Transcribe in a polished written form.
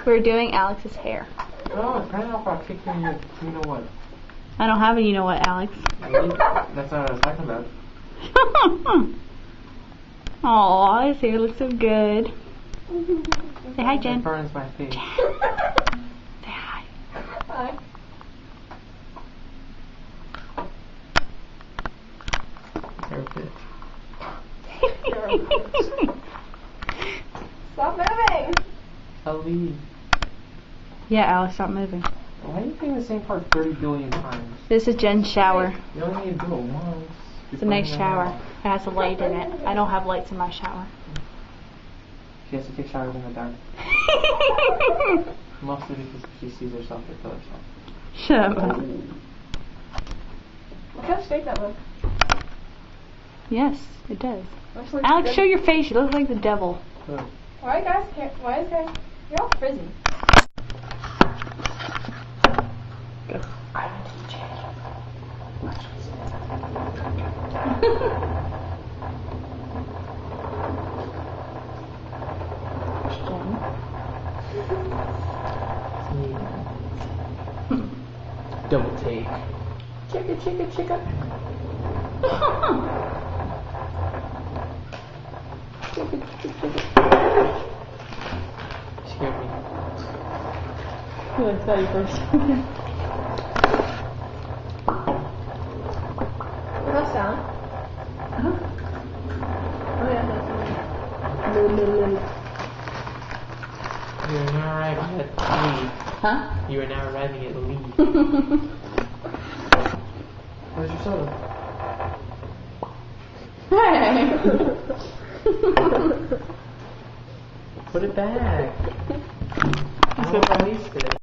We're doing Alex's hair. Oh, Grandpa kicked me in. You know what? I don't have a you know what, Alex. Really? That's not what I was talking about. Aw, his hair looks so good. Say hi, Jen. It burns my face. Say hi. Hi. Perfect. Stop moving! I'll leave. Yeah, Alex, stop moving. Why are you doing the same part 30 billion times? This is Jen's shower. You only need to do it once. It's a nice shower. It has a light in it. I don't have lights in my shower. She has to take showers in the dark. Mostly because she sees herself or kills herself. Shut up. Look how straight that looks. Yes, it does. Actually, Alex, good. show your face. You look like the devil. Good. Why is guys? You're all frizzy. Double take. Chicka, chicka, chicka. Chicka, chicka, chicka. Scared me. Who wants to tell you first? What's that sound? Huh? Oh yeah, that's You are now arriving at leave. Huh? You are now arriving at leave. Where's your soda? Hey! Put it back. I don't want to waste it.